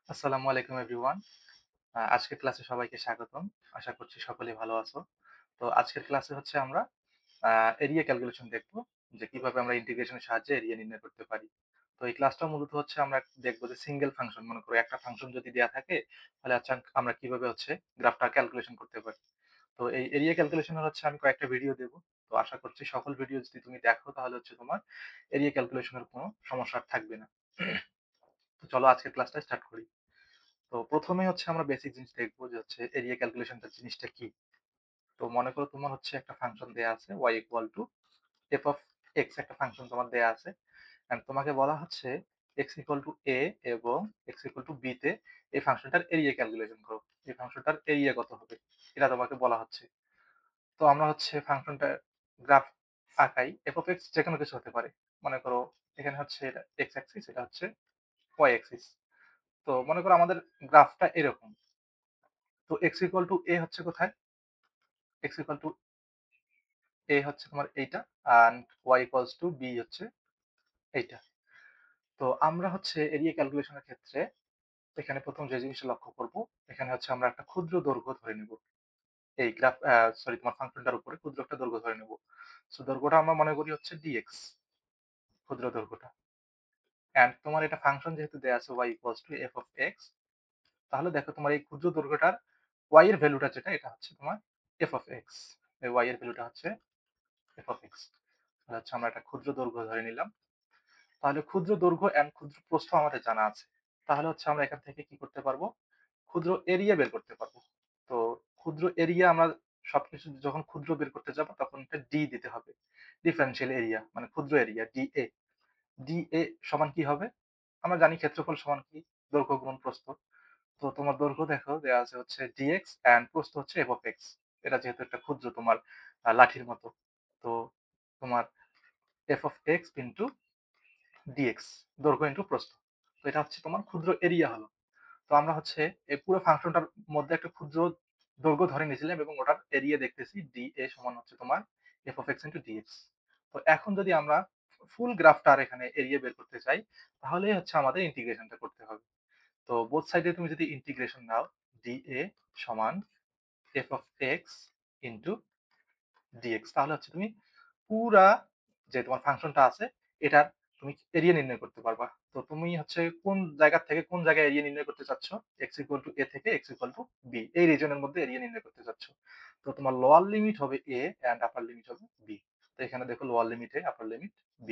আসসালামু আলাইকুম এভরিওয়ান। আজকের ক্লাসে সবাইকে স্বাগতম। আশা করছি সকলেই ভালো আছো। তো আজকের ক্লাসে হচ্ছে আমরা এরিয়া ক্যালকুলেশন দেখব যে কিভাবে আমরা ইন্টিগ্রেশনের সাহায্যে এরিয়া নির্ণয় করতে পারি। তো এই ক্লাসটা মূলত হচ্ছে আমরা দেখব যে সিঙ্গেল ফাংশন মনে করো একটা ফাংশন যদি দেয়া থাকে তাহলে আচ্ছা আমরা কিভাবে হচ্ছে গ্রাফটা ক্যালকুলেশন করতে পারি। তো এই এরিয়া ক্যালকুলেশনের হচ্ছে আমি কয়েকটা ভিডিও দেব। তো আশা করছি সকল ভিডিও যদি তুমি দেখো তাহলে হচ্ছে তোমার এরিয়া ক্যালকুলেশনের কোনো সমস্যা আর থাকবে না। তো চলো আজকের ক্লাসটা স্টার্ট করি। তো ১ম এ হচ্ছে আমরা বেসিক জিনিস দেখব যে হচ্ছে এরিয়া ক্যালকুলেশনটা জিনিসটা কি? তো মনে করো তোমার হচ্ছে একটা ফাংশন দেয়া আছে y equal two f of x একটা ফাংশন তোমার দেয়া আছে। অ্যান্ড তোমাকে বলা হচ্ছে x ইকুয়াল টু a এবং x ইকুয়াল টু b তে এই ফাংশনটার এরিয়া ক্যালকুলেশন করো। এই ফাংশনটার এরিয়া কত হবে? এটা তোমাকে বলা হচ্ছে। তো আমরা হচ্ছে ফাংশনটার গ্রাফ আঁকাই। f অফ x যেকোনো কিছু হতে পারে। মনে করো এখানে হচ্ছে এটা x অ্যাক্সিস, এটা হচ্ছে y অ্যাক্সিস। তো মনে করো আমাদের গ্রাফটা এরকম। তো x ইকুয়াল টু a হচ্ছে কোথায়? x ইকুয়াল টু a হচ্ছে তোমার এইটা and y equals to b হচ্ছে এইটা। তো আমরা হচ্ছে এরিয়া ক্যালকুলেশনের ক্ষেত্রে এখানে ১ম যে জিনিসটা লক্ষ্য করব, এখানে হচ্ছে আমরা একটা ক্ষুদ্র দৈর্ঘ্য ধরে নিব। এই গ্রাফ সরি তোমার ফাংশনটার উপরে ক্ষুদ্র একটা দৈর্ঘ্য ধরে নেব। সো দৈর্ঘ্যটা আমরা মনে করি হচ্ছে dx, ক্ষুদ্র দৈর্ঘ্যটা। অ্যান্ড তোমার এটা ফাংশন যেহেতু দেয়া আছে y equals to f of x, তাহলে দেখো তোমার এই ক্ষুদ্র দৈর্ঘ্যটার y এর ভ্যালুটা যেটা এটা হচ্ছে তোমার f অফ x। এই y এর ভ্যালুটা হচ্ছে f অফ x। তাহলে হচ্ছে আমরা একটা ক্ষুদ্র দৈর্ঘ্য ধরে নিলাম। তাহলে ক্ষুদ্র দৈর্ঘ্য অ্যান্ড ক্ষুদ্র প্রস্থ আমাদের জানা আছে। তাহলে হচ্ছে আমরা এখান থেকে কি করতে পারবো? ক্ষুদ্র এরিয়া বের করতে পারবো। তো ক্ষুদ্র এরিয়া আমরা সবকিছু যখন ক্ষুদ্র বের করতে যাব তখন একটা ডি দিতে হবে। ডিফারেনশিয়াল এরিয়া মানে ক্ষুদ্র এরিয়া ডিএ। ডিএ সমান কি হবে? আমরা জানি ক্ষেত্রফল সমান কি? দৈর্ঘ্য গুণন প্রস্থ। তো তোমার দৈর্ঘ্য দেখো দেয়া আছে হচ্ছে dx অ্যান্ড প্রস্থ হচ্ছে f of x। এটা যেহেতু একটা ক্ষুদ্র তোমার লাঠির মতো। তো তোমার f of x into dx, দৈর্ঘ্য ইনটু প্রস্থ। তো এটা হচ্ছে তোমার ক্ষুদ্র এরিয়া হলো। তো আমরা হচ্ছে এই পুরো ফাংশনটার মধ্যে একটা ক্ষুদ্র দৈর্ঘ্য ধরে নিয়েছিলাম এবং ওটার এরিয়া দেখতেছি dA সমান হচ্ছে তোমার f of x into dx। তো এখন যদি আমরা ফুল গ্রাফটার এখানে এরিয়া বের করতে চাই, তাহলেই হচ্ছে আমাদের ইন্টিগ্রেশনটা করতে হবে। তো বোথ সাইডে তুমি যদি ইন্টিগ্রেশন নাও, dA সমান f of x into dx, তাহলে হচ্ছে তুমি পুরা যে তোমার ফাংশনটা আছে এটার তুমি এরিয়া নির্ণয় করতে পারবা। তো তুমি হচ্ছে কোন জায়গা থেকে কোন জায়গায় এরিয়া নির্ণয় করতে চাচ্ছ? x ইকুয়াল টু a থেকে x ইকুয়াল টু b এই রিজনের মধ্যে এরিয়া নির্ণয় করতে চাচ্ছ। তো তোমার লোয়ার লিমিট হবে a অ্যান্ড আপার লিমিট হবে b। তো এখানে দেখো lower limit a, upper limit b।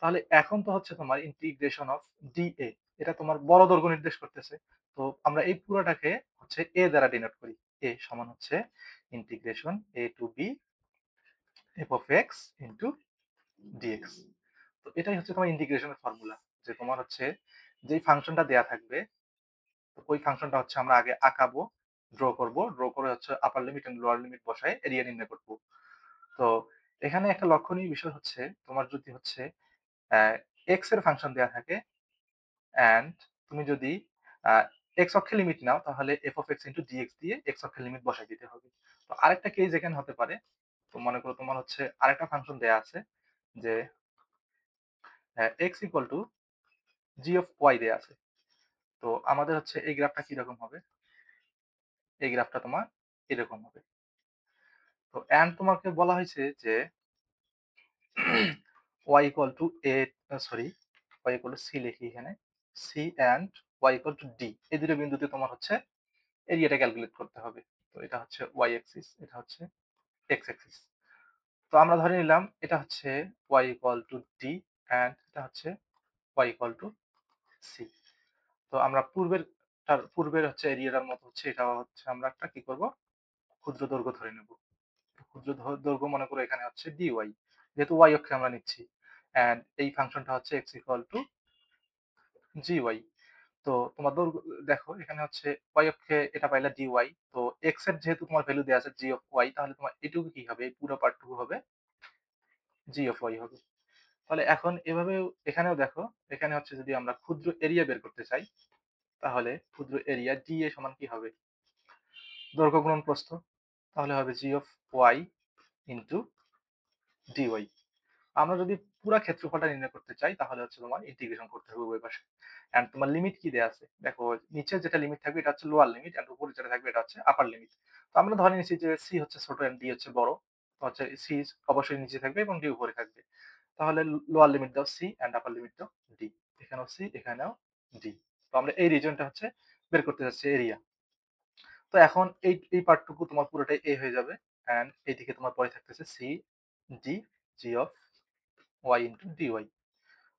তাহলে এখন তো হচ্ছে তোমার ইন্টিগ্রেশন অফ dA, এটা তোমার বড় দৈর্ঘ্য নির্দেশ করতেছে। তো আমরা এই পুরোটাকে হচ্ছে a দ্বারা ডিনোট করি। a সমান হচ্ছে integration a to b f of x into dx। তো এটাই হচ্ছে তোমার ইন্টিগ্রেশনের ফর্মুলা, যে তোমার হচ্ছে যেই ফাংশনটা দেয়া থাকবে তো ওই ফাংশনটা হচ্ছে আমরা আগে আঁকাবো, ড্র করে হচ্ছে upper limit and lower limit বসায় এরিয়া নির্ণয় করব। তো এখানে একটা লক্ষণীয় বিষয় হচ্ছে তোমার যদি হচ্ছে এক্স এর ফাংশন দেয়া থাকে অ্যান্ড তুমি যদি এক্স অক্ষে লিমিট নাও তাহলে f of x into dx দিয়ে এক্স অক্ষে লিমিট বসাই দিতে হবে। তো আরেকটা কেস এখানে হতে পারে, তো মনে করো তোমার হচ্ছে আরেকটা ফাংশন দেয়া আছে যে x equal to g of y দেয়া আছে। তো আমাদের হচ্ছে এই গ্রাফটা কিরকম হবে? এই গ্রাফটা তোমার এরকম হবে। তো অ্যান্ড তোমাকে বলা হয়েছে যে y equal to a, sorry, y equal two c লিখি এখানে। c and y equal two d, এই দুটো বিন্দুতে তোমার হচ্ছে এরিয়াটা ক্যালকুলেট করতে হবে। তো এটা হচ্ছে y অ্যাক্সিস, এটা হচ্ছে x অ্যাক্সিস। তো আমরা ধরে নিলাম এটা হচ্ছে y equal two d and এটা হচ্ছে y ইকুয়াল টু c। তো আমরা পূর্বের হচ্ছে এরিয়াটার মতো হচ্ছে এটাও হচ্ছে আমরা একটা কি করব? ক্ষুদ্র দৈর্ঘ্য ধরে নেব। ক্ষুদ্র দৈর্ঘ্য মনে করো এখানে হচ্ছে dy, যেহেতু y অক্ষে আমরা নিচ্ছি। অ্যান্ড এই ফাংশনটা হচ্ছে x ইকুয়াল টু gy। তো তোমার দৈর্ঘ্য দেখো এখানে হচ্ছে y অক্ষে এটা পাইলা dy। তো x এর যেহেতু তোমার ভ্যালু দেয়া আছে g অফ y, তাহলে তোমার এটুকু কি হবে? এই পুরো পার্টটুকু হবে g অফ y হবে। তাহলে এখন এভাবেও এখানেও দেখো, এখানে হচ্ছে যদি আমরা ক্ষুদ্র এরিয়া বের করতে চাই, তাহলে ক্ষুদ্র এরিয়া dA সমান কি হবে? দৈর্ঘ্য গুণন প্রস্থ। তাহলে হবে g of y into dy। আমরা যদি পুরা ক্ষেত্রফলটা নির্ণয় করতে চাই তাহলে হচ্ছে তোমার ইন্টিগ্রেশন করতে হবে উভয় পাশে। এন্ড তোমার লিমিট কি দেয়া আছে? দেখো নিচে যেটা লিমিট থাকবে এটা হচ্ছে লোয়ার লিমিট এন্ড উপরে যেটা থাকবে এটা হচ্ছে আপার লিমিট। তো আমরা ধরে নিচ্ছি যে সি হচ্ছে ছোট এন্ড ডি হচ্ছে বড়। তো হচ্ছে সি অবশ্যই নিচে থাকবে এবং ডি উপরে থাকবে। তাহলে লোয়ার লিমিট দাও সি এন্ড আপার লিমিট দাও ডি। এখানেও সি এখানেও ডি। তো আমরা এই রিজিয়নটা হচ্ছে বের করতে যাচ্ছি এরিয়া। তো এখন এই পার্টটুকু তোমার পুরোটাই এ হয়ে যাবে এন্ড এইদিকে তোমার পরে থাকতেছে c d g of y into dy.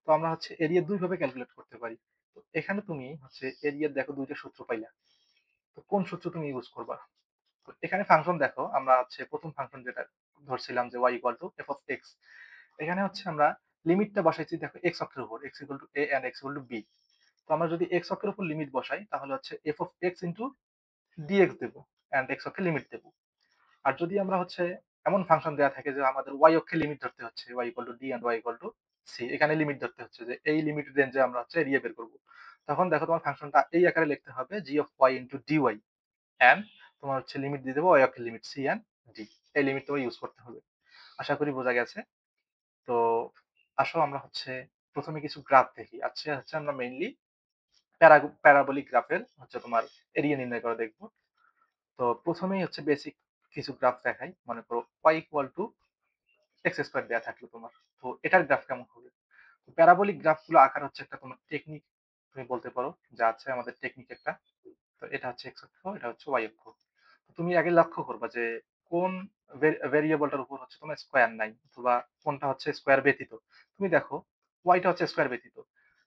তো আমরা হচ্ছে এরিয়া ২ ভাবে ক্যালকুলেট করতে পারি। তো এখানে তুমি হচ্ছে এরিয়ার দেখো ২ টা সূত্র পাইলা। তো কোন সূত্র তুমি ইউজ করবা? তো এখানে ফাংশন দেখো আমরা হচ্ছে ১ম ফাংশন যেটা ধরছিলাম যে y f of x। এখানে হচ্ছে আমরা লিমিটটা বসাইছি দেখো x অক্ষের উপর x a and x b। তো আমরা যদি x অক্ষের উপর লিমিট বসাই তাহলে হচ্ছে f of x into dx দেব and x অক্ষে লিমিট দেব। আর যদি আমরা হচ্ছে এমন ফাংশন দেয়া থাকে যে আমাদের y অক্ষে লিমিট ধরতে হচ্ছে y d and y c, এখানে লিমিট ধরতে হচ্ছে যে এই লিমিট রেঞ্জে আমরা হচ্ছে এরিয়া বের করব। তখন দেখো তোমার ফাংশনটা এই আকারে লিখতে হবে g of y into dy and তোমার হচ্ছে লিমিট দিয়ে দেবো y অক্ষের লিমিট c and d। এই লিমিট তোমার ইউজ করতে হবে। আশা করি বোঝা গেছে। তো আসো আমরা হচ্ছে প্রথমে কিছু গ্রাফ দেখি। আচ্ছা হচ্ছে আমরা মেইনলি প্যারাবোলিক গ্রাফের হচ্ছে তোমার এরিয়া নির্ণয় করা দেখব। তো প্রথমেই হচ্ছে বেসিক কিছু গ্রাফ দেখাই। মনে করো y equal to x square দেয়া থাকলো তোমার। তো এটার গ্রাফ কেমন হবে? প্যারাবোলিক গ্রাফগুলো আঁকার হচ্ছে একটা তোমার টেকনিক তুমি বলতে পারো, যা আছে আমাদের টেকনিক একটা। তো এটা হচ্ছে x অক্ষ, এটা হচ্ছে y অক্ষ। তো তুমি আগে লক্ষ্য করবা যে কোন ভেরিয়েবলটার উপর হচ্ছে তোমার স্কয়ার নাই অথবা কোনটা হচ্ছে স্কয়ার ব্যতীত। তুমি দেখো y টা হচ্ছে স্কয়ার ব্যতীত।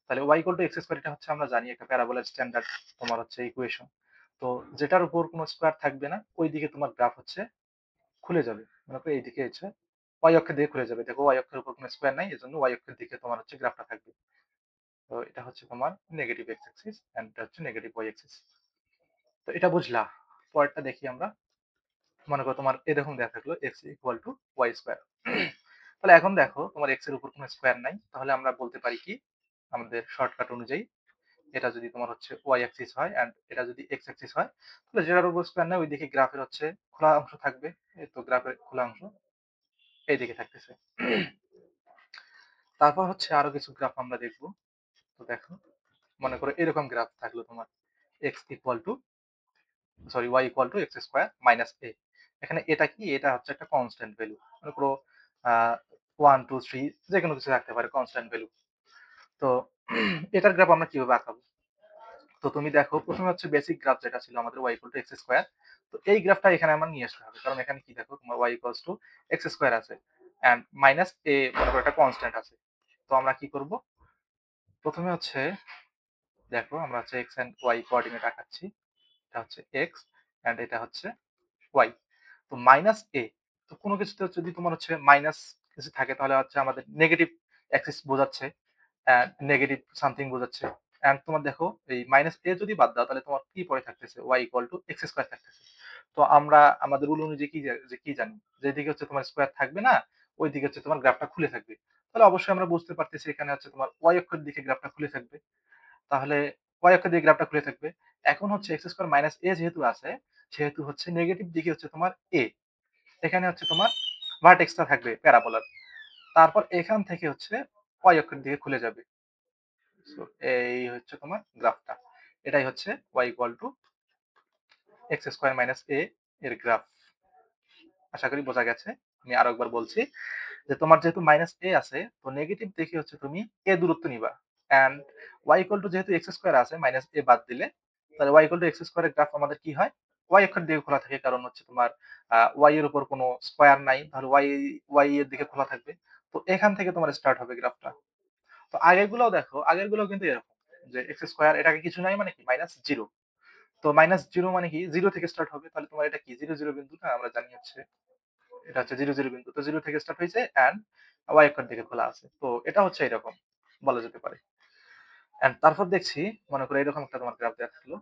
তাহলে y equal to x square এটা হচ্ছে আমরা জানি একটা প্যারাবোলার স্ট্যান্ডার্ড তোমার হচ্ছে ইকুয়েশন। তো যেটার উপর কোনো স্কয়ার থাকবে না ওই দিকে তোমার গ্রাফ হচ্ছে খুলে যাবে। মনে করো এইদিকে হচ্ছে y অক্ষের দিকে খুলে যাবে। দেখো y অক্ষের উপর কোনো স্কয়ার নাই এজন্য y অক্ষের দিকে তোমার হচ্ছে গ্রাফটা থাকবে। তো এটা হচ্ছে তোমার নেগেটিভ x অ্যাক্সিস এন্ড এটা হচ্ছে নেগেটিভ y অ্যাক্সিস। তো এটা বুঝলা। পরেরটা দেখি আমরা। মনে করো তোমার এরকম দেয়া থাকলো x equal two y square. তাহলে এখন দেখো তোমার x এর উপর কোনো স্কয়ার নাই। তাহলে আমরা বলতে পারি কি আমাদের শর্টকাট অনুযায়ী এটা যদি তোমার হচ্ছে y অ্যাক্সিস হয় এন্ড এটা যদি x অ্যাক্সিস হয় তাহলে যেটার উপর স্কয়ার নাই ওইদিকে গ্রাফের হচ্ছে খোলা অংশ থাকবে। এই তো গ্রাফের খোলা অংশ এইদিকে থাকতেছে। তারপর হচ্ছে আরো কিছু গ্রাফ আমরা দেখব। তো দেখো মনে করো এরকম গ্রাফ থাকলো তোমার x equal two y equal two x square minus a। এখানে এটা কি? এটা হচ্ছে একটা কনস্ট্যান্ট ভ্যালু। মনে করো 1 2 3 যেকোনো কিছু থাকতে পারে কনস্ট্যান্ট ভ্যালু। তো এটার গ্রাফ আমরা কিভাবে আঁকাবো? তো তুমি দেখো প্রথমে হচ্ছে বেসিক গ্রাফ যেটা ছিল আমাদের y equal two x square. তো এই গ্রাফটা এখানে আমার নিয়ে আসতে হবে। কারণ এখানে কি দেখো তোমার y equals to x square আছে এন্ড মাইনাস a মনে করো একটা কনস্ট্যান্ট আছে। তো আমরা কি করব? প্রথমে হচ্ছে দেখো আমরা হচ্ছে x এন্ড y কোঅর্ডিনেট আঁকাচ্ছি। এটা হচ্ছে x এন্ড এটা হচ্ছে y। তো মাইনাস a, তো কোনো কিছুতে যদি তোমার হচ্ছে মাইনাস কিছু থাকে তাহলে হচ্ছে আমাদের নেগেটিভ অ্যাক্সিস বোঝাচ্ছে, নেগেটিভ সামথিং বোঝাচ্ছে। এন্ড তোমার দেখো এই মাইনাস a যদি বাদ দাও তাহলে তোমার কি পরে থাকতেছে y equal two x square থাকতেছে। তো আমরা আমাদের রুল অনুযায়ী কি জানি? যেদিকে হচ্ছে তোমার স্কয়ার থাকবে না ওইদিকে হচ্ছে তোমার গ্রাফটা খুলে থাকবে। তাহলে অবশ্যই আমরা বুঝতে পারতেছি এখানে হচ্ছে তোমার y অক্ষের দিকে গ্রাফটা খুলে থাকবে। তাহলে y অক্ষের দিকে গ্রাফটা খুলে থাকবে। এখন হচ্ছে x স্কয়ার মাইনাস a যেহেতু আছে সেহেতু হচ্ছে নেগেটিভ দিকে হচ্ছে তোমার a। এখানে হচ্ছে তোমার ভার্টেক্সটা থাকবে প্যারাবোলার। তারপর এখান থেকে হচ্ছে y অক্ষের দিকে খুলে যাবে। সো এই হচ্ছে তোমার গ্রাফটা। এটাই হচ্ছে y equal two x square minus a এর গ্রাফ। আশা করি বোঝা গেছে। আমি আরো একবার বলছি যে তোমার যেহেতু মাইনাস a আছে তো নেগেটিভ দেখে হচ্ছে তুমি a দূরত্ব নিবা। এন্ড y ইকুয়াল টু যেহেতু x স্কয়ার আছে মাইনাস a বাদ দিলে তাহলে y equal two x square এর গ্রাফ আমাদের কি হয়? y অক্ষের দিকে খোলা থাকে কারণ হচ্ছে তোমার y এর উপর কোনো স্কয়ার নাই তাহলে y এর দিকে খোলা থাকবে। তো এখান থেকে তোমার স্টার্ট হবে গ্রাফটা। তো আগেরগুলোও দেখো, আগেরগুলোও কিন্তু এরকম যে x স্কয়ার এটাকে কিছু নাই মানে কি মাইনাস 0। তো মাইনাস 0 মানে কি 0 থেকে স্টার্ট হবে। তাহলে তোমার এটা কি 0 0 বিন্দু না? আমরা জানি হচ্ছে এটা হচ্ছে 0 0 বিন্দু। তো 0 থেকে স্টার্ট হইছে এন্ড y অক্ষের দিকে খোলা আছে। তো এটা হচ্ছে এরকম বলা যেতে পারে। এন্ড তারপর দেখছি মনে করো এরকম একটা তোমার গ্রাফ দেয়া থাকলো।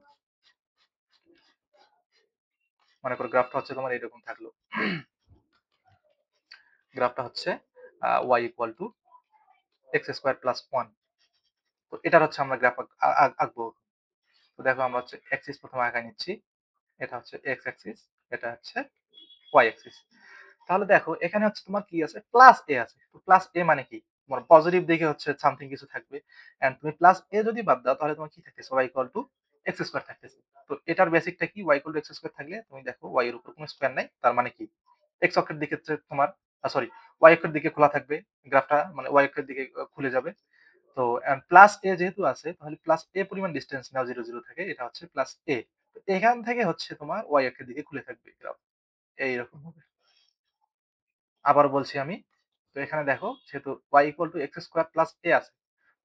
মনে করো গ্রাফটা হচ্ছে তোমার এরকম থাকলো। গ্রাফটা হচ্ছে y equal two x square plus 1। তো এটার হচ্ছে আমরা গ্রাফ আঁকবো। তো দেখো আমরা হচ্ছে অ্যাক্সিস প্রথমে আঁকায় নিচ্ছি। এটা হচ্ছে x অ্যাক্সিস, এটা হচ্ছে y অ্যাক্সিস। তাহলে দেখো এখানে হচ্ছে তোমার কি আছে? প্লাস a আছে। তো প্লাস a মানে কি? তোমার পজিটিভ দিকে হচ্ছে সামথিং কিছু থাকবে। এন্ড তুমি প্লাস এ যদি বাদ দাও তাহলে তোমার কি থাকতেছে? y equal to x square থাকতেছে। তো এটার বেসিকটা কি? y equal to x square থাকলে তুমি দেখো y এর উপর কোনো স্কয়ার নাই। তার মানে কি? এক্স অক্ষের দিকে হচ্ছে তোমার সরি y অক্ষের দিকে খোলা থাকবে। গ্রাফটা মানে y অক্ষের দিকে খুলে যাবে। তো প্লাস এ যেহেতু আছে তাহলে প্লাস এ পরিমাণ ডিসটেন্স নাও 0, 0 থেকে এটা হচ্ছে প্লাস এ। তো এখান থেকে হচ্ছে তোমার y অক্ষের দিকে খুলে থাকবে গ্রাফ। এইরকম হবে। আবার বলছি আমি। তো এখানে দেখো যেহেতু y equal to x square plus a আছে।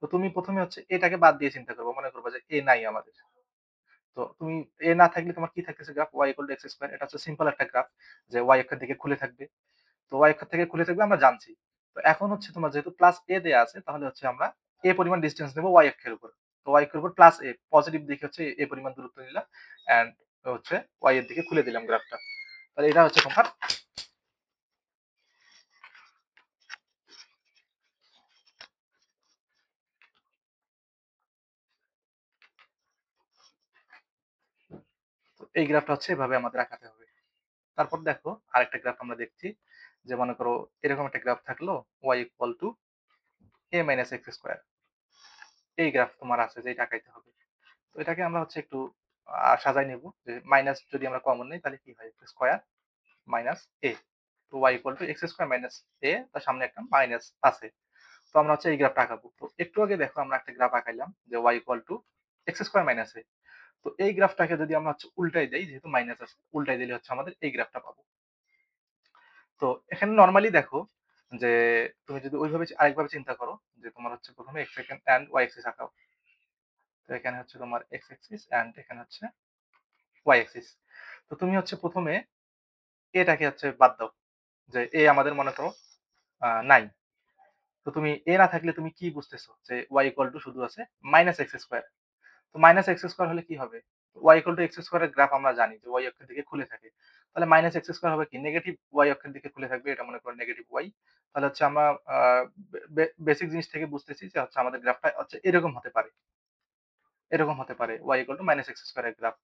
তো তুমি ১ম এ হচ্ছে এটাকে বাদ দিয়ে চিন্তা করবা। মনে করবা যে a নাই আমাদের। তো তুমি a না থাকলে তোমার কি থাকতেছে graph y equal to x square. এটা হচ্ছে সিম্পল একটা গ্রাফ যে y অক্ষের দিকে খুলে থাকবে। তো y অক্ষ থেকে খুলে থাকবে আমরা জানছি। তো এখন হচ্ছে তোমার যেহেতু প্লাস a দেয়া আছে তাহলে হচ্ছে আমরা a পরিমাণ ডিসট্যান্স নেব y অক্ষের উপর। তো y অক্ষের উপর প্লাস a পজিটিভ দিকে হচ্ছে a পরিমাণ দূরত্ব নিলাম অ্যান্ড হচ্ছে y এর দিকে খুলে দিলাম গ্রাফটা। তাহলে এটা হচ্ছে তোমার তো এই গ্রাফটা হচ্ছে এভাবে আমাদের আঁকাতে হবে। তারপর দেখো আরেকটা গ্রাফ আমরা দেখছি যে মনে করো এরকম একটা গ্রাফ থাকলো y equal to a minus x square. এই গ্রাফ তোমার আছে যে এটা আঁকাইতে হবে। তো এটাকে আমরা হচ্ছে একটু সাজাই নেব যে মাইনাস যদি আমরা কমন নেই তাহলে কি হয় এক্স স্কয়ার মাইনাস এ। তো y equal to x square minus a তার সামনে একটা মাইনাস আছে। তো আমরা হচ্ছে এই গ্রাফটা আঁকাবো। তো একটু আগে দেখো আমরা একটা গ্রাফ আঁকাইলাম যে y equal to x square minus a. তো এই গ্রাফটাকে যদি আমরা হচ্ছে উল্টাই দেই যেহেতু মাইনাস আছে উল্টাই দিলে হচ্ছে আমাদের এই গ্রাফটা পাবো। তো এখানে নরমালি দেখো যে তুমি যদি ওইভাবে আরেকভাবে চিন্তা করো যে তোমার হচ্ছে ১ম এ x অ্যান্ড y অ্যাক্সিস আঁকাও। তো এখানে হচ্ছে তোমার x অ্যাক্সিস অ্যান্ড এখানে হচ্ছে y অ্যাক্সিস। তো তুমি হচ্ছে ১ম এ এটাকে হচ্ছে বাদ দাও। যে a আমাদের মনে করো নাই। তো তুমি a না থাকলে তুমি কি বুঝতেছো? যে y ইকুয়াল টু শুধু আছে মাইনাস এক্স স্কয়ার। তো মাইনাস এক্স স্কয়ার হলে কি হবে? y equal to x square এর গ্রাফ আমরা জানি যে y অক্ষের দিকে খুলে থাকে। তাহলে মাইনাস এক্স স্কয়ার হবে কি? নেগেটিভ y অক্ষের দিকে খুলে থাকবে। এটা মনে করো নেগেটিভ y। তাহলে হচ্ছে আমরা আ বেসিক জিনিস থেকে বুঝতেছি যে হচ্ছে আমাদের গ্রাফটা হচ্ছে এরকম হতে পারে। এরকম হতে পারে y equal two minus x square এর গ্রাফ।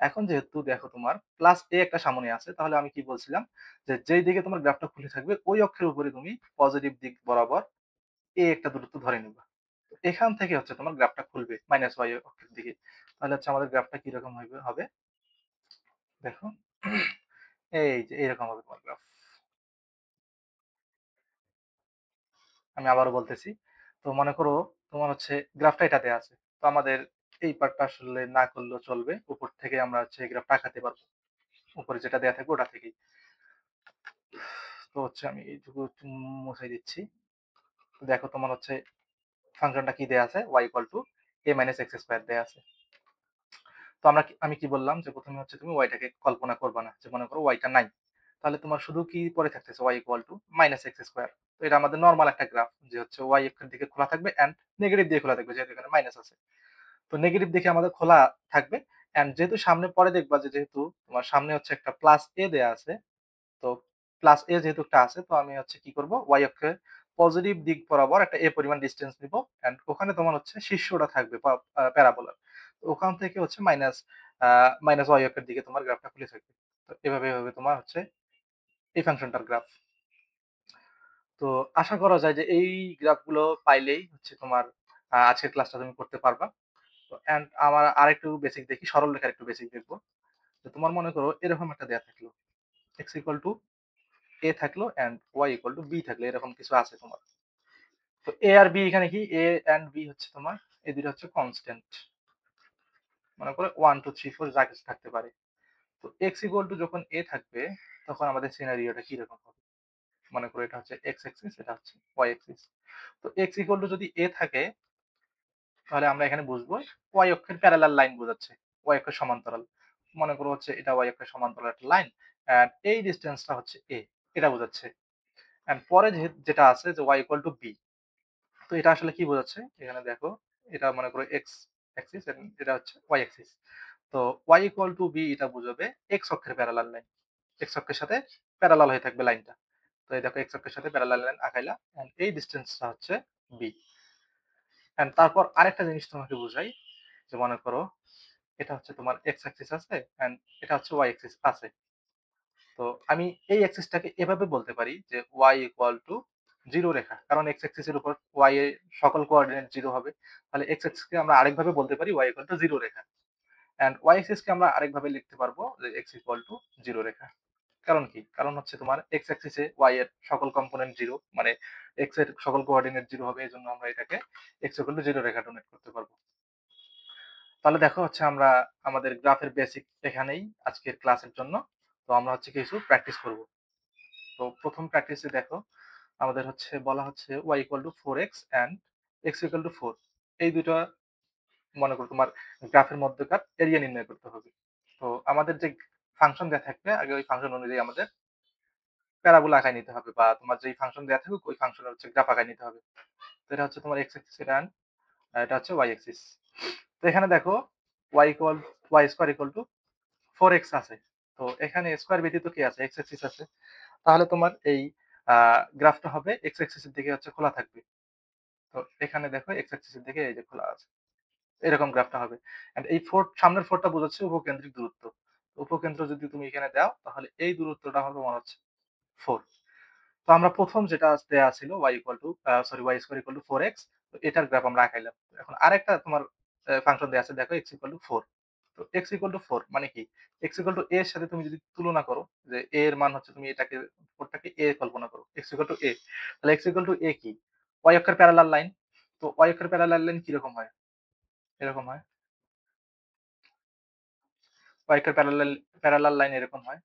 এখন যেহেতু দেখো তোমার প্লাস a একটা সামনে আছে তাহলে আমি কি বলছিলাম? যে যেই দিকে তোমার গ্রাফটা খুলে থাকবে ওই অক্ষের উপরে তুমি পজিটিভ দিক বরাবর a একটা দূরত্ব ধরে নিবা। তো এখান থেকে হচ্ছে তোমার গ্রাফটা খুলবে মাইনাস y অক্ষের দিকে। তাহলে হচ্ছে আমাদের গ্রাফটা কিরকম হবে? দেখো এই যে এরকম হবে তোমার গ্রাফ। আমি আবারও বলতেছি। তো মনে করো তোমার হচ্ছে গ্রাফটা এটা দেয়া আছে। তো আমাদের এই পার্টটা আসলে না করলেও চলবে। উপর থেকে আমরা হচ্ছে এই গ্রাফটা আঁকাতে পারবো। উপরে যেটা দেয়া থাকবে ওটা থেকেই। তো হচ্ছে আমি এইটুকু একটু মুছাই দিচ্ছি। তো দেখো তোমার হচ্ছে ফাংশনটা কি দেয়া আছে? y equal to a minus x square দেয়া আছে। তো আমি কি বললাম যে ১ম এ হচ্ছে তুমি y টাকে কল্পনা করবা না। যে মনে করো y টা নাই। তাহলে তোমার শুধু কি পড়ে থাকতেছে y equal two minus x square. তো এটা আমাদের নরমাল একটা গ্রাফ যে হচ্ছে y অক্ষের দিকে খোলা থাকবে অ্যান্ড নেগেটিভ দিয়ে খোলা থাকবে যেহেতু এখানে মাইনাস আছে। তো নেগেটিভ দিকে আমাদের খোলা থাকবে অ্যান্ড যেহেতু সামনে পরে দেখবা যে যেহেতু তোমার সামনে হচ্ছে একটা প্লাস a দেয়া আছে। তো প্লাস a যেহেতু একটা আছে তো আমি হচ্ছে কি করব y অক্ষে পজিটিভ দিক বরাবর একটা a পরিমাণ ডিসটেন্স নিব এন্ড ওখানে তোমার হচ্ছে শীর্ষটা থাকবে প্যারাবোলার। তো ওখান থেকে হচ্ছে মাইনাস y অক্ষের দিকে তোমার গ্রাফটা খুলে থাকবে। তো এভাবে তোমার হচ্ছে এই ফাংশনটার গ্রাফ। তো আশা করা যায় যে এই গ্রাফগুলো পাইলেই হচ্ছে তোমার আজকের ক্লাসটা তুমি করতে পারবা। তো এন্ড আমার আরেকটু বেসিক দেখি সরল রেখার একটু বেসিক দেখব। যে তোমার মনে করো এরকম একটা দেয়া থাকলো x ইকুয়াল টু a থাকলো and y equal two b থাকলো এরকম কিছু আছে তোমার। তো a আর b এখানে কি a অ্যান্ড b হচ্ছে তোমার এই দুটো হচ্ছে কনস্ট্যান্ট। মনে করো 1 2 3 4 যা কিছু থাকতে পারে। তো x ইকুয়াল টু যখন a থাকবে তখন আমাদের সিনারিওটা কি রকম হবে? মনে করো এটা হচ্ছে x অ্যাক্সিস এটা হচ্ছে y অ্যাক্সিস। তো x ইকুয়াল টু যদি a থাকে তাহলে আমরা এখানে বুঝবো y অক্ষের প্যারালাল লাইন বোঝাচ্ছে। y অক্ষের সমান্তরাল। মনে করো হচ্ছে এটা y অক্ষের সমান্তরাল একটা লাইন অ্যান্ড এই ডিসটেন্সটা হচ্ছে a এটা বোঝাচ্ছে। অ্যান্ড পরে যেটা আছে যে y ইকুয়াল টু b। তো এটা আসলে কি বোঝাচ্ছে? এখানে দেখো এটা মনে করো এক্স অ্যাক্সিস এবং এটা হচ্ছে ওয়াই অ্যাক্সিস। তো y ইকুয়াল টু b এটা বুঝাবে এক্স অক্ষের প্যারালাল লাইন। এক্স অক্ষের সাথে প্যারালাল হয়ে থাকবে লাইনটা। তো এই দেখো এক্স অক্ষের সাথে প্যারালাল লাইন আঁকাইলা এন্ড এই ডিসটেন্সটা হচ্ছে b। এন্ড তারপর আরেকটা জিনিস তোমাকে বুঝাই যে মনে করো এটা হচ্ছে তোমার এক্স অ্যাক্সিস আছে এন্ড এটা হচ্ছে ওয়াই অ্যাক্সিস আছে। তো আমি এই অ্যাক্সিসটাকে এভাবে বলতে পারি যে y ইকুয়াল টু জিরো রেখা। কারণ x অ্যাক্সিস এর উপর y এর সকল কোঅর্ডিনেট 0 হবে। তাহলে x অ্যাক্সিস কে আমরা আরেকভাবে বলতে পারি y 0 রেখা। অ্যান্ড y অ্যাক্সিস কে আমরা আরেকভাবে লিখতে পারবো যে x 0 রেখা। কারণ কি? কারণ হচ্ছে তোমার x অ্যাক্সিস এ y এর সকল কম্পোনেন্ট 0 মানে x এর সকল কোঅর্ডিনেট 0 হবে। এজন্য আমরা এটাকে x 0 রেখা ডোনেট করতে পারবো। তাহলে দেখো হচ্ছে আমরা আমাদের গ্রাফের বেসিক এখানেই আজকের ক্লাসের জন্য। তো আমরা হচ্ছে কিছু প্র্যাকটিস করব। তো প্রথম প্র্যাকটিসে দেখো আমাদের হচ্ছে বলা হচ্ছে y 4x and x 4। এই দুটো মনে করো তোমার গ্রাফের মধ্যকার এরিয়া নির্ণয় করতে হবে। তো আমাদের যে ফাংশন দেয়া থাকবে আগে ওই ফাংশন অনুযায়ী আমাদের প্যারাবোলা আঁকায় নিতে হবে বা তোমার যেই ফাংশন দেয়া থাকুক ওই ফাংশনের হচ্ছে গ্রাফ আঁকায় নিতে হবে। তো এটা হচ্ছে তোমার x অ্যাক্সিস and এটা হচ্ছে y অ্যাক্সিস। তো এখানে দেখো y equal y square equal to 4x আছে। তো এখানে স্কয়ার ব্যতীত কি আছে? x অ্যাক্সিস আছে। তাহলে তোমার এই গ্রাফটা হবে x অ্যাক্সিস এর দিকে হচ্ছে খোলা থাকবে। তো এখানে দেখো x অ্যাক্সিস এর দিকে এই যে খোলা আছে। এরকম গ্রাফটা হবে। অ্যান্ড এই 4 সামনের 4 টা বোঝাচ্ছে উপকেন্দ্রিক দূরত্ব। উপকেন্দ্র যদি তুমি এখানে দাও তাহলে এই দূরত্বটা হবে তোমার হচ্ছে 4। তো আমরা ১ম যেটা দেয়া ছিল y equal two y square equal to 4x। তো এটার গ্রাফ আমরা আঁকাইলাম। এখন আরেকটা তোমার ফাংশন দেয়া আছে দেখো x ইকুয়াল টু 4। তো x ইকুয়াল টু 4 মানে কি? x ইকুয়াল টু a এর সাথে তুমি যদি তুলনা করো যে a এর মান হচ্ছে তুমি এটাকে 4 টাকে a কল্পনা করো। x equal to a। তাহলে x ইকুয়াল টু a কি? y অক্ষের প্যারালাল লাইন। তো y অক্ষের প্যারালাল লাইন কিরকম হয়? এরকম হয়। y অক্ষের প্যারালাল লাইন এরকম হয়।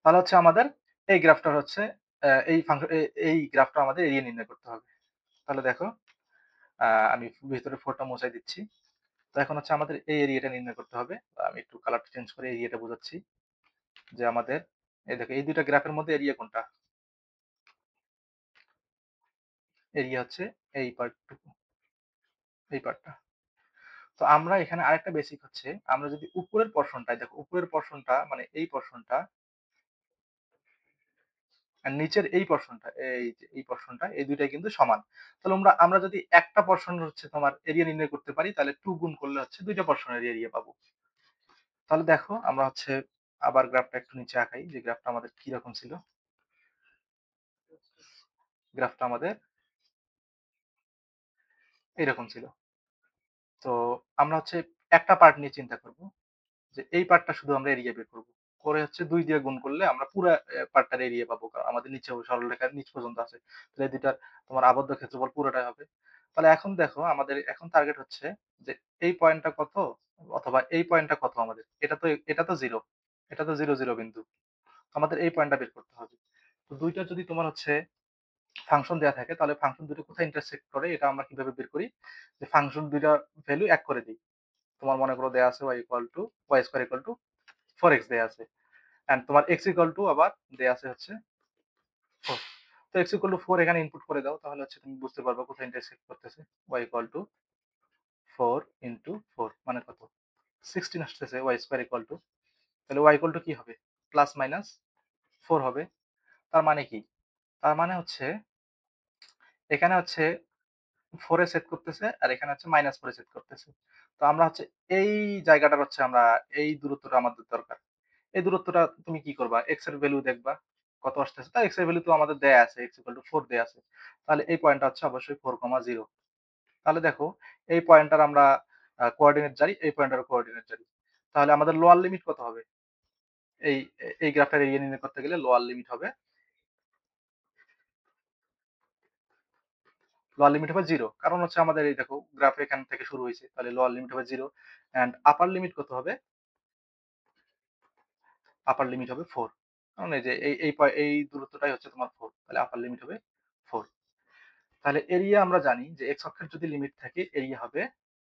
তাহলে হচ্ছে আমাদের এই গ্রাফটার হচ্ছে এই গ্রাফটা আমাদের এরিয়া নির্ণয় করতে হবে। তাহলে দেখো আমি ভিতরে 4 টা মুছাই দিচ্ছি। তো এখন হচ্ছে আমাদের এই এরিয়াটা নির্ণয় করতে হবে। আমি একটু কালারটা চেঞ্জ করে এরিয়াটা বোঝাচ্ছি। যে আমাদের এই দেখো এই ২ টা গ্রাফের মধ্যে এরিয়া কোনটা? এরিয়া হচ্ছে এই পার্টটুকু, এই পার্টটা। তো আমরা এখানে আরেকটা বেসিক হচ্ছে আমরা যদি উপরের পোরশনটায় দেখো উপরের পোরশনটা মানে এই পোরশনটা আর নিচের এই পোরশনটা এই যে এই পোরশনটা এই ২ টাই কিন্তু সমান। তাহলে আমরা যদি একটা পোরশন হচ্ছে তোমার এরিয়া নির্ণয় করতে পারি তাহলে 2 গুণ করলে হচ্ছে ২ টা পোরশনের এরিয়া পাবো। তাহলে দেখো আমরা হচ্ছে আবার গ্রাফটা একটু নিচে আঁকাই যে গ্রাফটা আমাদের কিরকম ছিল। গ্রাফটা আমাদের এরকম ছিল। তো আমরা হচ্ছে একটা পার্ট নিয়ে চিন্তা করব যে এই পার্টটা শুধু আমরা এরিয়া বের করব। করে হচ্ছে ২ দিয়ে গুণ করলে আমরা পুরা পার্টটার এরিয়া পাবো। কারণ আমাদের নিচেও সরলরেখার নিচ পর্যন্ত আছে। তাহলে এই ২ টার তোমার আবদ্ধ ক্ষেত্রফল পুরোটাই হবে। তাহলে এখন দেখো আমাদের এখন টার্গেট হচ্ছে যে এই পয়েন্টটা কত অথবা এই পয়েন্টটা কত আমাদের। এটা তো 0। এটা তো 0, 0 বিন্দু। আমাদের এই পয়েন্টটা বের করতে হবে। তো ২ টা যদি তোমার হচ্ছে ফাংশন দেয়া থাকে তাহলে ফাংশন ২ টা কোথায় ইন্টারসেক্ট করে এটা আমরা কিভাবে বের করি? যে ফাংশন ২ টার ভ্যালু ১ করে দেই। তোমার মনে করো দেয়া আছে y square equal to 4x দেয়া আছে। অ্যান্ড তোমার x ইকুয়াল টু আবার দেয়া আছে হচ্ছে 4। তো x ইকুয়াল টু 4 এখানে ইনপুট করে দাও তাহলে হচ্ছে তুমি বুঝতে পারবা কোথায় ইন্টারসেক্ট করতেছে। y ইকুয়াল টু 4 ইনটু 4 মানে কত? 16 আসতেছে y স্কয়ার ইকুয়াল টু তাহলে y ইকুয়াল টু কি হবে? প্লাস মাইনাস 4 হবে। তার মানে কি? তার মানে হচ্ছে এখানে হচ্ছে 4 এ সেট করতেছে আর এখানে হচ্ছে -4 এ সেট করতেছে। তো আমরা হচ্ছে এই জায়গাটার হচ্ছে আমরা এই দূরত্বটা আমাদের দরকার। এই দূরত্বটা তুমি কি করবা? x এর ভ্যালু দেখবা কত আসতেছে। তা x এর ভ্যালু তো আমাদের দেয়া আছে x 4 দেয়া আছে। তাহলে এই পয়েন্টটা হচ্ছে অবশ্যই 4, 0। তাহলে দেখো এই পয়েন্টটার আমরা কোঅর্ডিনেট জানি, এই পয়েন্টটার কোঅর্ডিনেট জানি। তাহলে আমাদের লোয়ার লিমিট কত হবে? এই গ্রাফটার এরিয়া নির্ণয় করতে গেলে লোয়ার লিমিট হবে 0। কারণ হচ্ছে আমাদের এই দেখো গ্রাফ এখান থেকে শুরু হইছে। তাহলে লোয়ার লিমিট হবে 0 অ্যান্ড আপার লিমিট কত হবে? আপার লিমিট হবে 4। কারণ এই যে এই দূরত্বটাই হচ্ছে তোমার 4। তাহলে আপার লিমিট হবে 4। তাহলে এরিয়া আমরা জানি যে x অক্ষের যদি লিমিট থাকে এরিয়া হবে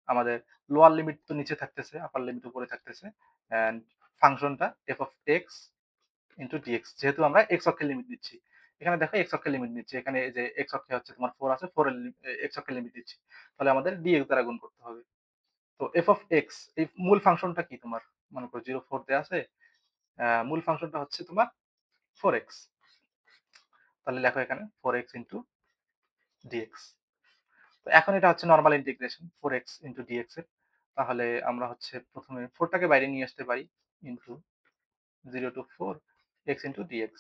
আমাদের লোয়ার লিমিট তো নিচে থাকতেছে, আপার লিমিট উপরে থাকতেছে। অ্যান্ড ফাংশনটা f of x into dx যেহেতু আমরা x অক্ষের লিমিট নিচ্ছি। এখানে দেখো x অক্ষের লিমিট নিচ্ছি। এখানে এই যে x অক্ষে হচ্ছে তোমার 4 আছে, 4 এর x অক্ষের লিমিট দিচ্ছি। তাহলে আমাদের dx দ্বারা গুণ করতে হবে। তো f of x এই মূল ফাংশনটা কি তোমার? মনে করো 0, 4 দেয়া আছে। মূল ফাংশনটা হচ্ছে তোমার 4x। তাহলে লেখো এখানে 4x into dx। তো এখন এটা হচ্ছে normal integration 4x into dx এর। তাহলে আমরা হচ্ছে ১ম এ 4 টাকে বাইরে নিয়ে আসতে পারি into 0 to 4 x into dx।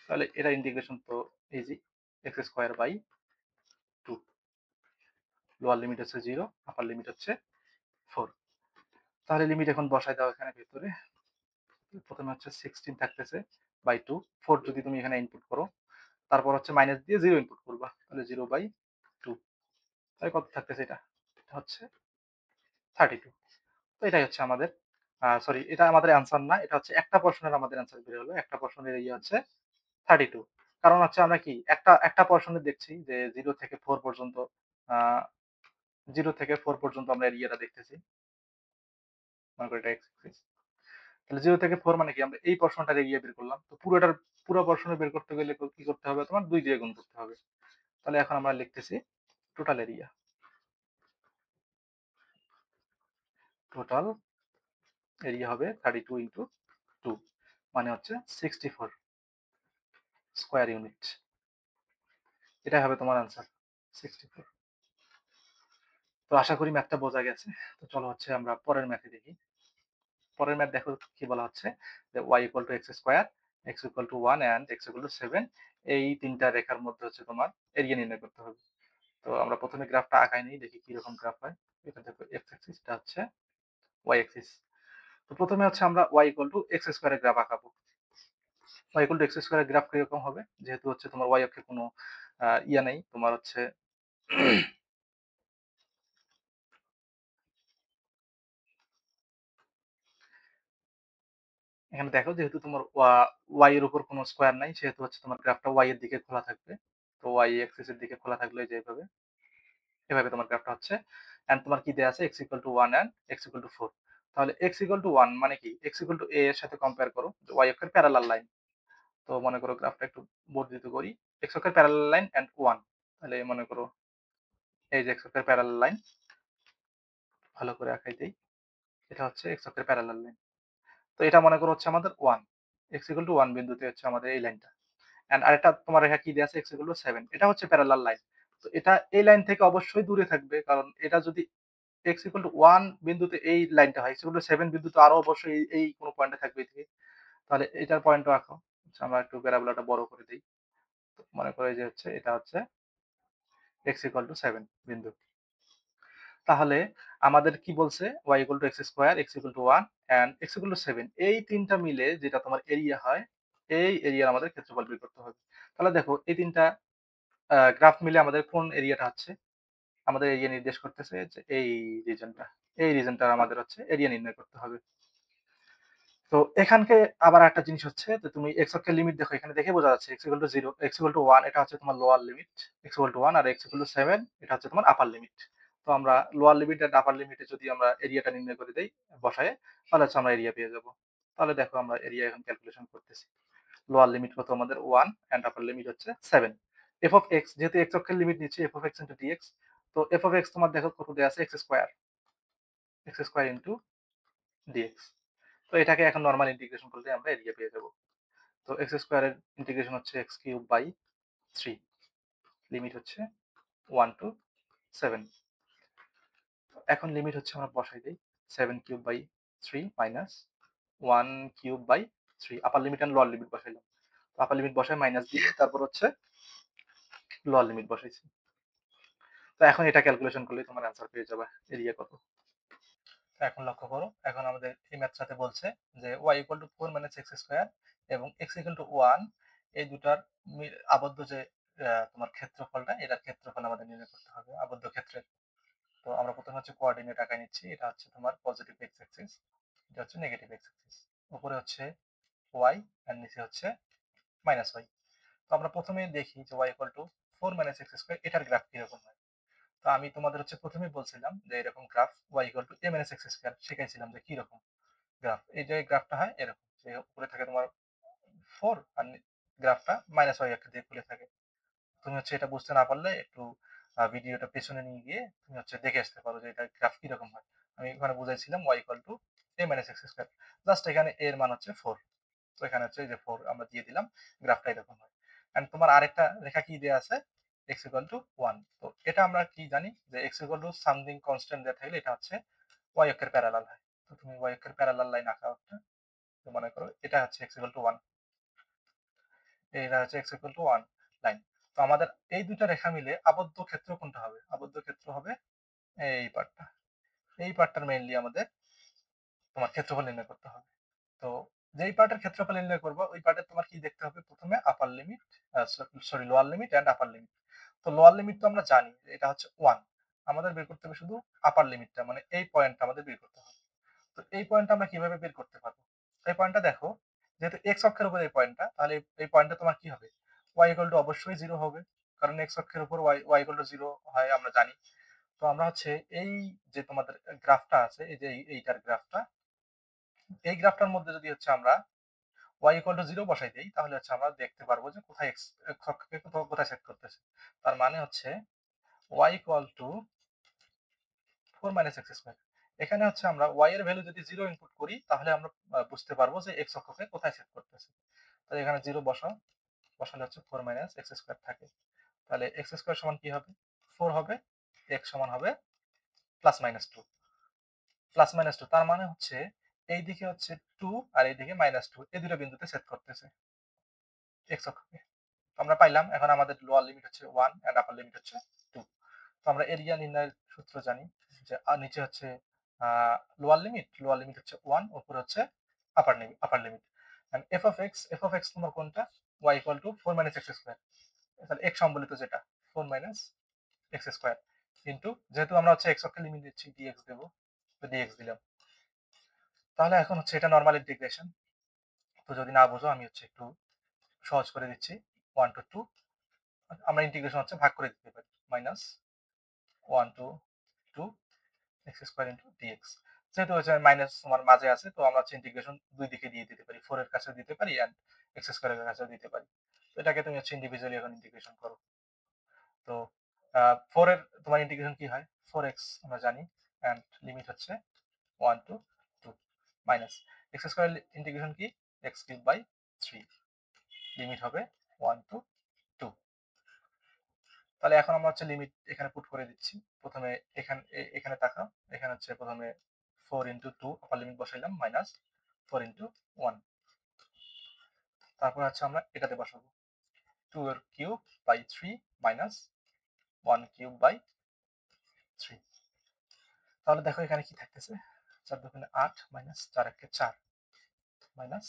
তাহলে এটা ইন্টিগ্রেশন তো easy, x square by 2, lower limit হচ্ছে 0, আপার লিমিট হচ্ছে 4। তাহলে লিমিট এখন বসাই দাও এখানে ভেতরে। প্রথমে হচ্ছে 16 থাকতেছে বাই 2, 4 যদি তুমি এখানে ইনপুট করো, তারপর হচ্ছে মাইনাস দিয়ে 0 ইনপুট করবা, তাহলে 0 বাই 2, তাহলে কত থাকতেছে এটা? এটা হচ্ছে 32। তো এটাই হচ্ছে আমাদের, সরি, এটা আমাদের অ্যান্সার না, এটা হচ্ছে একটা পোরশনের আমাদের অ্যান্সার বের হলো। একটা পোরশনের ইয়ে হচ্ছে 32। কারণ হচ্ছে আমরা কি একটা পোরশনে দেখছি যে 0 থেকে 4 পর্যন্ত, আ 0 থেকে 4 পর্যন্ত আমরা এরিয়াটা দেখতেছি। মনে করি এটা এক্স অ্যাক্সিস। তাহলে 0 থেকে 4 মানে কি? আমরা এই পোরশনটার এরিয়া বের করলাম। তো পুরো পোরশনে বের করতে গেলে কি করতে হবে? তোমার 2 দিয়ে গুণ করতে হবে। তাহলে এখন আমরা লিখতেছি টোটাল এরিয়া। টোটাল এরিয়া হবে 32 ইনটু 2, মানে হচ্ছে 64 স্কয়ার ইউনিট। এটাই হবে তোমার আনসার, 64। তো আশা করি ম্যাথটা বোঝা গেছে। তো চলো হচ্ছে আমরা পরের ম্যাথে দেখি। পরের ম্যাথ দেখো কি বলা হচ্ছে, যে y equal to x square, x equal to 1 and x equal two 7, এই ৩ টা রেখার মধ্যে হচ্ছে তোমার এরিয়া নির্ণয় করতে হবে। তো আমরা প্রথমে গ্রাফটা আঁকাই নিই, দেখি কিরকম গ্রাফ হয়। এটা দেখো এক্স অ্যাক্সিস, এটা হচ্ছে y অ্যাক্সিস। তো প্রথমে হচ্ছে আমরা y ইকুয়াল টু এক্স স্কয়ারের গ্রাফ আঁকাবো। y ইকুয়াল টু এক্স স্কয়ারের গ্রাফ কিরকম হবে? যেহেতু হচ্ছে তোমার y অক্ষে কোনো ইয়া নেই, তোমার হচ্ছে এখানে দেখো যেহেতু তোমার y এর উপর কোনো স্কয়ার নাই, সেহেতু হচ্ছে তোমার গ্রাফটা y এর দিকে খোলা থাকবে। তো y অ্যাক্সিস এর দিকে খোলা থাকলে যে এভাবে তোমার গ্রাফটা হচ্ছে। এন্ড তোমার কি দেয়া আছে? x equal to 1 and x equal to 4। তাহলে x ইকুয়াল টু 1 মানে কি? x ইকুয়াল টু a এর সাথে কম্পেয়ার করো, যে y অক্ষের প্যারালাল লাইন। তো মনে করো গ্রাফটা একটু বর্ধিত করি। x অক্ষের প্যারালাল লাইন এন্ড 1। তাহলে মনে করো এই যে x অক্ষের প্যারালাল লাইন, ভালো করে আঁকাই দেই। এটা হচ্ছে x অক্ষের প্যারালাল লাইন। তো এটা মনে করো হচ্ছে আমাদের 1। x ইকুয়াল টু 1 বিন্দুতে হচ্ছে আমাদের এই লাইনটা। এন্ড আরেকটা তোমার রেখা কি দেয়া আছে? x equal two 7। এটা হচ্ছে প্যারালাল লাইন। তো এটা এই লাইন থেকে অবশ্যই দূরে থাকবে। কারণ এটা যদি x equal to 1 বিন্দুতে এই লাইনটা হয়, x equal to 7 বিন্দুতে আরো অবশ্যই এই কোন পয়েন্টে থাকবে এদিকে। তাহলে এটার পয়েন্টও আঁকো। আচ্ছা, আমরা একটু প্যারাবোলাটা বড় করে দেই। তো মনে করো যে হচ্ছে এটা হচ্ছে x equal to 7 বিন্দু। তাহলে আমাদের কি বলছে? y equal to x square, x equal to 1 and x equal to 7, এই ৩ টা মিলে যেটা তোমার এরিয়া হয়, এই এরিয়ার আমাদের ক্ষেত্রফল বের করতে হবে। তাহলে দেখো এই ৩ টা গ্রাফ মিলে আমাদের কোন এরিয়াটা হচ্ছে? আমাদের এরিয়া নির্দেশ করতেছে যে এই রিজনটা। এই রিজনটার আমাদের হচ্ছে এরিয়া নির্ণয় করতে হবে। তো এখানকে আবার একটা জিনিস হচ্ছে, যে তুমি x অক্ষের লিমিট দেখো, এখানে দেখে বোঝা যাচ্ছে x equal to 0, x equal to 1 এটা হচ্ছে তোমার lower limit, x equal to 1 আর x equal to 7 এটা হচ্ছে তোমার আপার লিমিট। তো আমরা লোয়ার লিমিট আর আপার লিমিটে যদি আমরা এরিয়াটা নির্ণয় করে দেই বসায়ে, তাহলে হচ্ছে আমরা এরিয়া পেয়ে যাব। তাহলে দেখো আমরা এরিয়া এখন ক্যালকুলেশন করতেছি। লোয়ার লিমিট কত আমাদের 1 এন্ড আপার লিমিট হচ্ছে 7। f of x, যেহেতু x অক্ষের লিমিট নিচ্ছি, f of x into dx। তো f of x তোমার দেখো কত দেয়া আছে? x square, x square into dx। তো এটাকে এখন নরমাল ইন্টিগ্রেশন করলে আমরা এরিয়া পেয়ে যাব। তো এক্স স্কোয়ারের ইন্টিগ্রেশন হচ্ছে এক্স কিউব বাই 3, লিমিট হচ্ছে 1 টু 7। এখন লিমিট হচ্ছে আমরা বসাই দিই, 7 cube by 3 minus 1 cube by 3, upper limit and lower limit বসাইলাম। আপার লিমিট বসায় মাইনাস দিয়ে তারপর হচ্ছে লোয়ার লিমিট বসাইছি। তো এখন এটা ক্যালকুলেশন করলে তোমার অ্যান্সার পেয়ে যাবে এরিয়া কত। তো এখন লক্ষ্য করো, এখন আমাদের এই ম্যাথটাতে বলছে যে y equal to 4 minus x square এবং x ইকুয়াল টু 1, এই দুটার আবদ্ধ যে তোমার ক্ষেত্রফলটা, এটার ক্ষেত্রফল আমাদের নির্ণয় করতে হবে আবদ্ধ ক্ষেত্রের। তো আমরা প্রথমে হচ্ছে কোঅর্ডিনেট আকারে নিচ্ছি। এটা হচ্ছে তোমার পজিটিভ x অ্যাক্সিস, এটা হচ্ছে নেগেটিভ x অ্যাক্সিস। উপরে হচ্ছে y আর নিচে হচ্ছে মাইনাস y। তো আমরা প্রথমে দেখি যে y equal to 4 minus x square, এটার গ্রাফ কিরকম হয়। তো আমি তোমাদের হচ্ছে প্রথমেই বলছিলাম যে এরকম graph y equal to a minus x square শিখাইছিলাম যে কি রকম গ্রাফ। এই যে গ্রাফটা হয় এরকম, যে উপরে থাকে তোমার 4 আর গ্রাফটা মাইনাস y অক্ষ দিয়ে খুলে থাকে। তুমি হচ্ছে এটা বুঝতে না পারলে একটু ভিডিওটা পেছনে নিয়ে গিয়ে তুমি হচ্ছে দেখে আসতে পারো যে এটা গ্রাফ কিরকম হয়। আমি এখানে বুঝাইছিলাম y equal to a minus x square, just এখানে a এর মান হচ্ছে 4। তো এখানে হচ্ছে এই যে 4 আমরা দিয়ে দিলাম, গ্রাফটা এরকম হয়। এন্ড তোমার আরেকটা রেখা কি দেয়া আছে? x equal to 1। তো এটা আমরা কি জানি যে x equal to something constant দেয়া থাকলে এটা হচ্ছে y অক্ষের প্যারালাল হয়। তো তুমি y অক্ষের প্যারালাল লাইন আঁকাও একটা। তো মনে করো এটা হচ্ছে x ইকুয়াল টু 1। এটা হচ্ছে x equal to 1 লাইন। তো আমাদের এই ২ টা রেখা মিলে আবদ্ধ ক্ষেত্র কোনটা হবে? আবদ্ধ ক্ষেত্র হবে এই পার্টটা। এই পার্টটার মেইনলি আমাদের তোমার ক্ষেত্রফল নির্ণয় করতে হবে। তো যেই পার্টের ক্ষেত্রফল নির্ণয় করবা ওই পার্টে তোমার কি দেখতে হবে? প্রথমে upper limit sorry lower limit and upper limit. তো লোয়ার লিমিট তো আমরা জানি যে এটা হচ্ছে 1। আমাদের বের করতে হবে শুধু আপার লিমিটটা, মানে এই পয়েন্টটা আমাদের বের করতে হবে। তো এই পয়েন্টটা আমরা কিভাবে বের করতে পারবো? এই পয়েন্টটা দেখো, যেহেতু x অক্ষের উপর এই পয়েন্টটা, তাহলে এই পয়েন্টটা তোমার কি হবে? y ইকুয়াল টু অবশ্যই 0 হবে। কারণ x অক্ষের উপর y ইকুয়াল টু 0 হয় আমরা জানি। তো আমরা হচ্ছে এই যে তোমাদের গ্রাফটা আছে, এই যে এইটার গ্রাফটা, এই গ্রাফটার মধ্যে যদি হচ্ছে আমরা y ইকুয়াল টু 0 বসাই দেই, তাহলে হচ্ছে আমরা দেখতে পারবো যে কোথায় x অক্ষকে কোথায় সেট করতেছে। তার মানে হচ্ছে y equal to 4 minus x square. এখানে হচ্ছে আমরা y এর ভ্যালু যদি 0 ইনপুট করি, তাহলে আমরা বুঝতে পারবো যে x অক্ষকে কোথায় সেট করতেছে। তাহলে এখানে 0 বসাও, বসালে হচ্ছে 4 মাইনাস এক্স স্কোয়ার থাকে। তাহলে এক্স স্কোয়ার সমান কি হবে? 4 হবে। x সমান হবে প্লাস মাইনাস 2। প্লাস মাইনাস 2 তার মানে হচ্ছে এই দিকে হচ্ছে 2 আর এই দিকে মাইনাস 2, এই দুটো বিন্দুতে সেট করতেছে x অক্ষকে। তো আমরা পাইলাম। এখন আমাদের লোয়ার লিমিট হচ্ছে 1 এন্ড আপার লিমিট হচ্ছে 2। তো আমরা এরিয়া নির্ণয়ের সূত্র জানি যে নিচে হচ্ছে লোয়ার লিমিট হচ্ছে 1, উপরে হচ্ছে upper limit. And f of x তোমার কোনটা? y equal to 4 minus x square. তাহলে x সম্বলিত যেটা 4 মাইনাস এক্স স্কয়ার ইনটু, যেহেতু আমরা হচ্ছে x অক্ষে লিমিট দিচ্ছি dx দেব, তো dx দিলাম। তাহলে এখন হচ্ছে এটা নরমাল ইন্টিগ্রেশন। তো যদি না বুঝো আমি হচ্ছে একটু সহজ করে দিচ্ছি। 1 টু 2 আমরা ইন্টিগ্রেশন হচ্ছে ভাগ করে দিতে পারি। Minus 1 to 2 x square into dx. যেহেতু হচ্ছে মাইনাস তোমার মাঝে আছে, তো আমরা হচ্ছে ইন্টিগ্রেশন দুই দিকে দিয়ে দিতে পারি, 4 এর কাছেও দিতে পারি এন্ড এক্স স্কোয়ার এর কাছেও দিতে পারি। তো এটাকে তুমি হচ্ছে ইন্ডিভিজুয়ালি এখন ইন্টিগ্রেশন করো। তো 4 এর তোমার ইন্টিগ্রেশন কি হয়? 4x আমরা জানি, এন্ড লিমিট হচ্ছে 1 to 2 minus x square integration কি? x কিউব বাই 3, লিমিট হবে 1 টু 2। তাহলে এখন আমরা হচ্ছে লিমিট এখানে পুট করে দিচ্ছি। প্রথমে এখানে তাকাও, এখানে হচ্ছে প্রথমে 4 ইনটু 2 আপার লিমিট বসাইলাম, মাইনাস 4 ইনটু 1। তারপর হচ্ছে আমরা এটাতে বসাবো 2 এর cube by 3 minus 1 cube by 3। তাহলে দেখো এখানে কি থাকতেছে? 4 দুগুণে 8 মাইনাস 4 একে 4 মাইনাস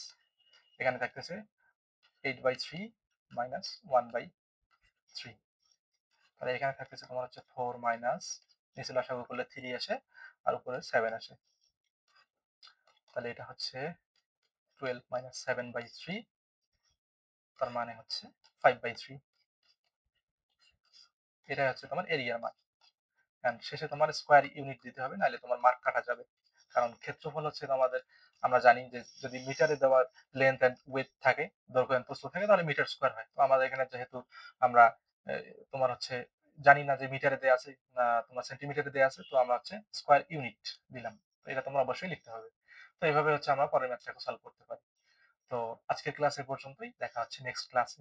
এখানে থাকতেছে 8 বাই 3 মাইনাস 1 বাই 3। তাহলে এখানে থাকতেছে তোমার হচ্ছে 4 মাইনাস, নিচে লসাগু করলে 3 আসে আর উপরে 7 আসে। তাহলে এটা হচ্ছে 12 মাইনাস 7 বাই 3, তার মানে হচ্ছে 5 বাই 3। এটা হচ্ছে তোমার এরিয়ার মান। এন্ড শেষে তোমার স্কয়ার ইউনিট দিতে হবে, নাহলে তোমার মার্ক কাটা যাবে। কারণ ক্ষেত্রফল হচ্ছে আমাদের, আমরা জানি যে যদি মিটারে দেওয়া লেন্থ এন্ড উইডথ থাকে, দৈর্ঘ্য এন্ড প্রস্থ থাকে, তাহলে মিটার স্কয়ার হয়। তো আমাদের এখানে যেহেতু আমরা তোমার হচ্ছে জানি না যে মিটারে দেয়া আছে না তোমার সেন্টিমিটারে দেয়া আছে, তো আমরা হচ্ছে স্কয়ার ইউনিট দিলাম। তো এটা তোমরা অবশ্যই লিখতে হবে। তো এইভাবে হচ্ছে আমরা পরের ম্যাথটাকে সলভ করতে পারি। তো আজকের ক্লাস এ পর্যন্তই। দেখা হচ্ছে নেক্সট ক্লাসে।